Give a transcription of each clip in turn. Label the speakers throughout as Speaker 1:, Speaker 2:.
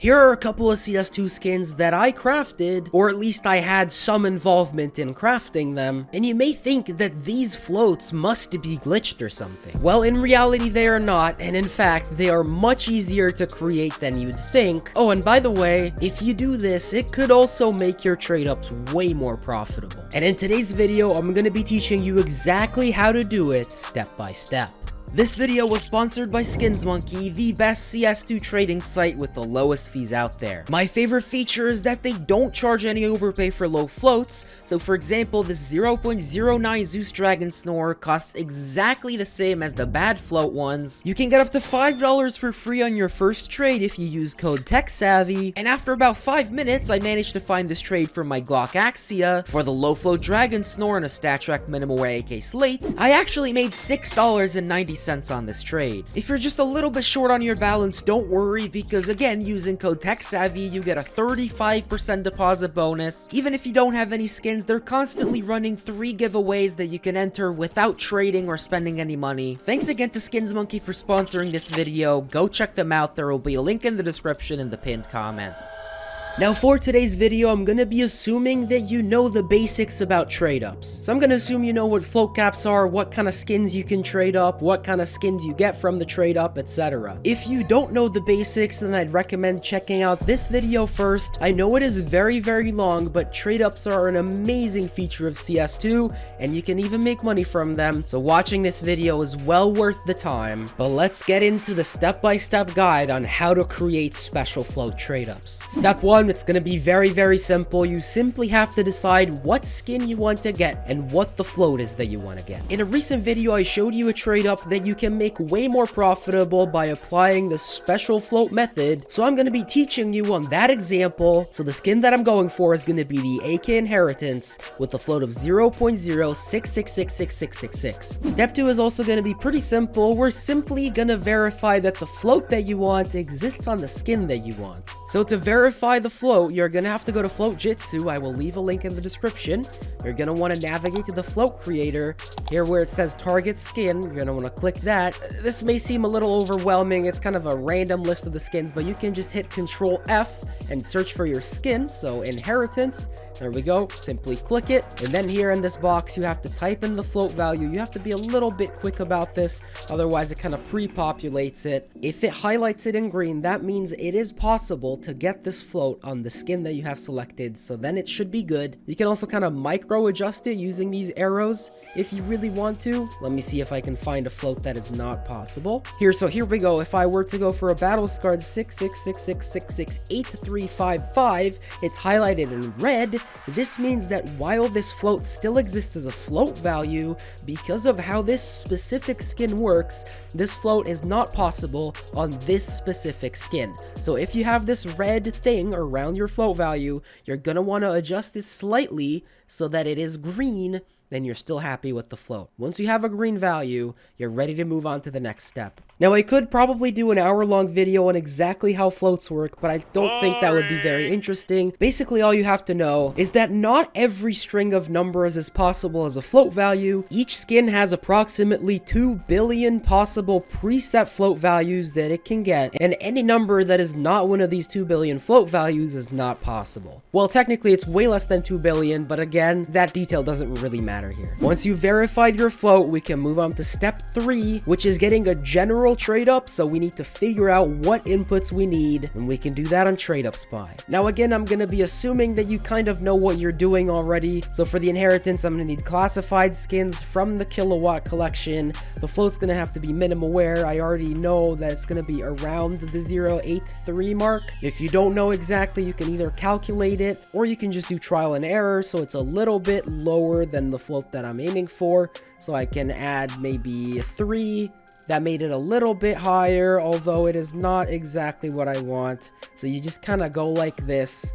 Speaker 1: Here are a couple of CS2 skins that I crafted, or at least I had some involvement in crafting them, and you may think that these floats must be glitched or something. Well, in reality they are not, and in fact, they are much easier to create than you'd think. Oh, and by the way, if you do this, it could also make your trade-ups way more profitable. And in today's video, I'm going to be teaching you exactly how to do it step by step. This video was sponsored by SkinsMonkey, the best CS2 trading site with the lowest fees out there. My favorite feature is that they don't charge any overpay for low floats, so for example, this 0.09 Zeus Dragon Snore costs exactly the same as the bad float ones. You can get up to $5 for free on your first trade if you use code TECHSAVVY, and after about 5 minutes, I managed to find this trade for my Glock Axia for the low float Dragon Snore and a StatTrak Minimal AK Slate. I actually made $6.90 on this trade. If you're just a little bit short on your balance, don't worry, because again, using code TECHSAVVY, you get a 35% deposit bonus. Even if you don't have any skins, they're constantly running 3 giveaways that you can enter without trading or spending any money. Thanks again to SkinsMonkey for sponsoring this video. Go check them out. There will be a link in the description in the pinned comment. Now for today's video, I'm going to be assuming that you know the basics about trade-ups. So I'm going to assume you know what float caps are, what kind of skins you can trade up, what kind of skins you get from the trade-up, etc. If you don't know the basics, then I'd recommend checking out this video first. I know it is very, very long, but trade-ups are an amazing feature of CS2, and you can even make money from them, so watching this video is well worth the time. But let's get into the step-by-step guide on how to create special float trade-ups. Step 1. It's going to be very, very simple. You simply have to decide what skin you want to get and what the float is that you want to get. In a recent video, I showed you a trade up that you can make way more profitable by applying the special float method. So I'm going to be teaching you on that example. So the skin that I'm going for is going to be the AK Inheritance with a float of 0.066666666. Step 2 is also going to be pretty simple. We're simply going to verify that the float that you want exists on the skin that you want. So to verify the float, you're gonna have to go to Float Jitsu. I will leave a link in the description. You're gonna want to navigate to the float creator. Here where it says target skin, you're gonna want to click that. This may seem a little overwhelming. It's kind of a random list of the skins, but you can just hit Control F and search for your skin. So Inheritance. There we go. Simply click it. And then here in this box, you have to type in the float value. You have to be a little bit quick about this. Otherwise, it kind of pre-populates it. If it highlights it in green, that means it is possible to get this float on the skin that you have selected. So then it should be good. You can also kind of micro adjust it using these arrows if you really want to. Let me see if I can find a float that is not possible. So here we go. If I were to go for a battle scarred 6666668355, it's highlighted in red. This means that while this float still exists as a float value, because of how this specific skin works, this float is not possible on this specific skin. So if you have this red thing around your float value, you're gonna want to adjust it slightly so that it is green, then you're still happy with the float. Once you have a green value, you're ready to move on to the next step. Now, I could probably do an hour-long video on exactly how floats work, but I don't think that would be very interesting. Basically, all you have to know is that not every string of numbers is possible as a float value. Each skin has approximately 2 billion possible preset float values that it can get, and any number that is not one of these 2 billion float values is not possible. Well, technically, it's way less than 2 billion, but again, that detail doesn't really matter here. Once you've verified your float, we can move on to step 3, which is getting a general trade up. So we need to figure out what inputs we need, and we can do that on TradeUpSpy. Now again, I'm going to be assuming that you kind of know what you're doing already. So for the Inheritance, I'm going to need classified skins from the Kilowatt collection. The float's going to have to be minimum wear. I already know that it's going to be around the 0.83 mark. If you don't know exactly, you can either calculate it or you can just do trial and error. So it's a little bit lower than the float that I'm aiming for. So I can add maybe 3. That made it a little bit higher, although it is not exactly what I want. So you just kind of go like this.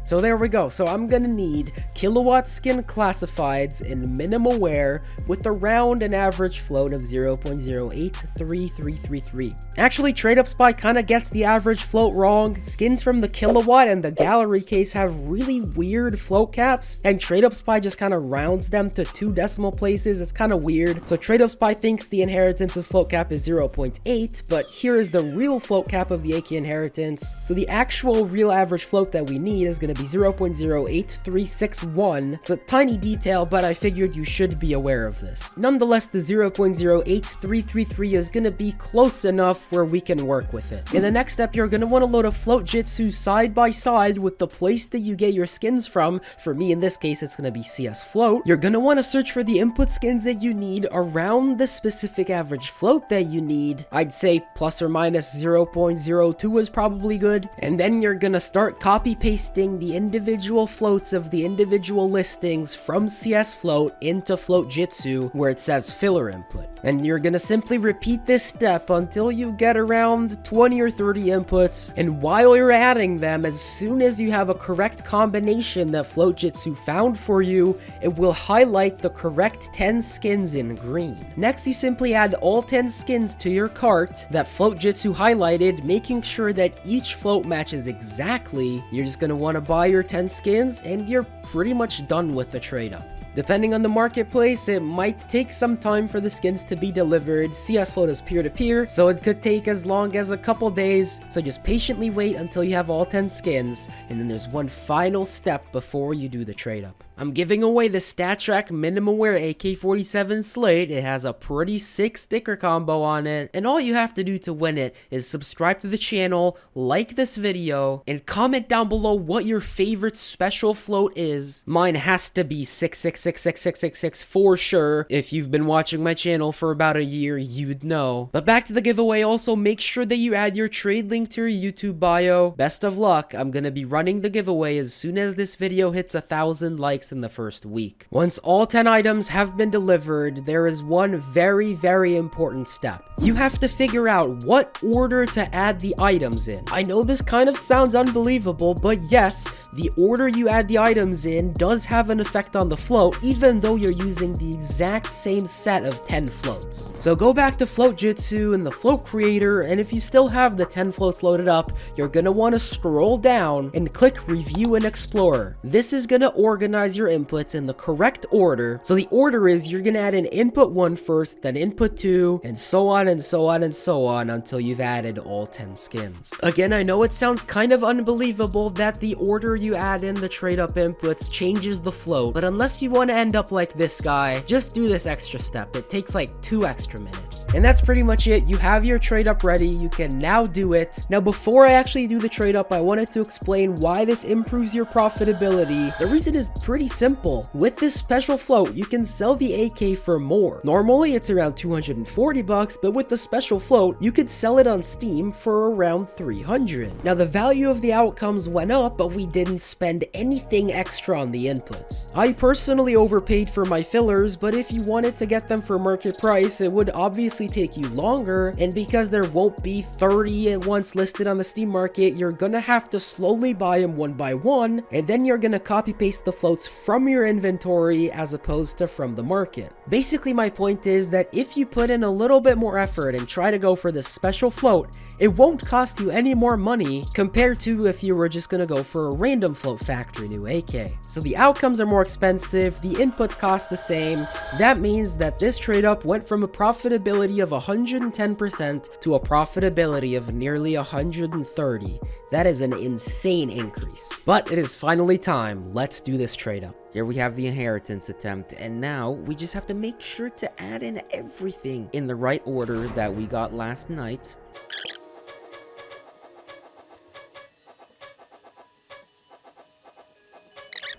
Speaker 1: So there we go. So I'm gonna need kilowatt skin classifieds in minimal wear with around an average float of 0.083333. Actually, TradeUpSpy kind of gets the average float wrong. Skins from the kilowatt and the gallery case have really weird float caps, and TradeUpSpy just kind of rounds them to 2 decimal places. It's kind of weird. So TradeUpSpy thinks the inheritance's float cap is 0.8, but here is the real float cap of the AK inheritance. So the actual real average float that we need is going to be 0.08361. It's a tiny detail, but I figured you should be aware of this. Nonetheless, the 0.08333 is going to be close enough where we can work with it. In the next step, you're going to want to load a float jitsu side by side with the place that you get your skins from. For me, in this case, it's going to be CS float. You're going to want to search for the input skins that you need around the specific average float that you need. I'd say plus or minus 0.02 is probably good. And then you're going to start copy pasting the individual floats of the individual listings from CS float into float jitsu where it says filler input. And you're going to simply repeat this step until you get around 20 or 30 inputs. And while you're adding them, as soon as you have a correct combination that float jitsu found for you, it will highlight the correct 10 skins in green. Next, you simply add all 10 skins to your cart that float jitsu highlighted, making sure that each float matches exactly. You're just going to want to buy your 10 skins and you're pretty much done with the trade up. Depending on the marketplace, it might take some time for the skins to be delivered. CS float is peer-to-peer, so it could take as long as a couple days. So just patiently wait until you have all 10 skins, and then there's one final step before you do the trade up. I'm giving away the StatTrak Minimum Wear AK-47 Slate. It has a pretty sick sticker combo on it, and all you have to do to win it is subscribe to the channel, like this video, and comment down below what your favorite special float is. Mine has to be 6666666 for sure. If you've been watching my channel for about a year, you'd know. But back to the giveaway, also make sure that you add your trade link to your YouTube bio. Best of luck. I'm gonna be running the giveaway as soon as this video hits 1,000 likes in the first week. Once all 10 items have been delivered, there is one very important step. You have to figure out what order to add the items in. I know this kind of sounds unbelievable, but yes, the order you add the items in does have an effect on the float, even though you're using the exact same set of 10 floats. So go back to Float Jitsu and the Float Creator, and if you still have the 10 floats loaded up, you're gonna want to scroll down and click Review and Explorer. This is gonna organize your inputs in the correct order. So the order is you're gonna add an input 1 first, then input 2, and so on and so on and so on until you've added all 10 skins. Again, I know it sounds kind of unbelievable that the order you add in the trade up inputs changes the float, but unless you want to end up like this guy, just do this extra step. It takes like 2 extra minutes. And that's pretty much it. You have your trade up ready. You can now do it. Now, before I actually do the trade up, I wanted to explain why this improves your profitability. The reason is pretty simple. With this special float, you can sell the AK for more. Normally, it's around 240 bucks, but with the special float, you could sell it on Steam for around 300. Now, the value of the outcomes went up, but we didn't spend anything extra on the inputs. I personally overpaid for my fillers, but if you wanted to get them for market price, it would obviously take you longer, and because there won't be 30 at once listed on the Steam market, you're gonna have to slowly buy them one by one, and then you're gonna copy paste the floats from your inventory as opposed to from the market. Basically, my point is that if you put in a little bit more effort and try to go for this special float, it won't cost you any more money compared to if you were just gonna go for a random float factory new AK. So the outcomes are more expensive, the inputs cost the same. That means that this trade up went from a profitability of 110% to a profitability of nearly 130. That is an insane increase. But it is finally time. Let's do this trade up. Here we have the inheritance attempt, and now we just have to make sure to add in everything in the right order that we got last night.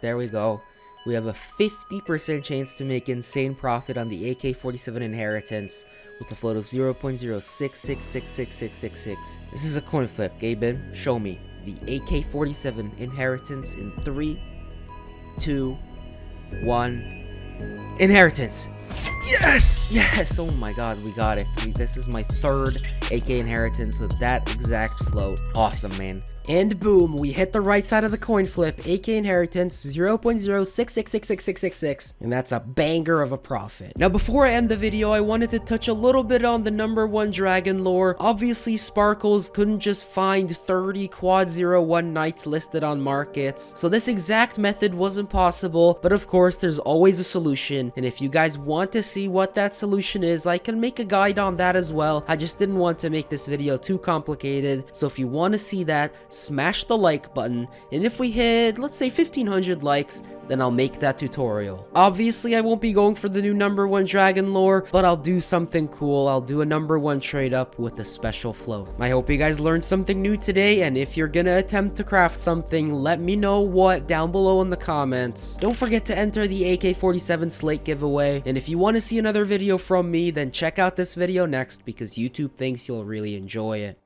Speaker 1: There we go. We have a 50% chance to make insane profit on the AK-47 inheritance with a float of 0.06666666. This is a coin flip. Gaben, show me the AK-47 inheritance in 3, 2, 1. Inheritance. Yes! Yes! Oh my god, we got it. This is my 3rd AK inheritance with that exact float. Awesome, man. And boom, we hit the right side of the coin flip, AK inheritance 0.066666666, and that's a banger of a profit. Now before I end the video, I wanted to touch a little bit on the #1 dragon lore. Obviously Sparkles couldn't just find 30 quad 01 knights listed on markets, so this exact method wasn't possible, but of course there's always a solution, and if you guys want to see what that solution is, I can make a guide on that as well. I just didn't want to make this video too complicated, so if you want to see that, smash the like button, and if we hit, let's say 1500 likes, then I'll make that tutorial. Obviously, I won't be going for the new #1 dragon lore, but I'll do something cool. I'll do a #1 trade up with a special float. I hope you guys learned something new today, and if you're gonna attempt to craft something, let me know what down below in the comments. Don't forget to enter the AK-47 slate giveaway, and if you want to see another video from me, then check out this video next because YouTube thinks you'll really enjoy it.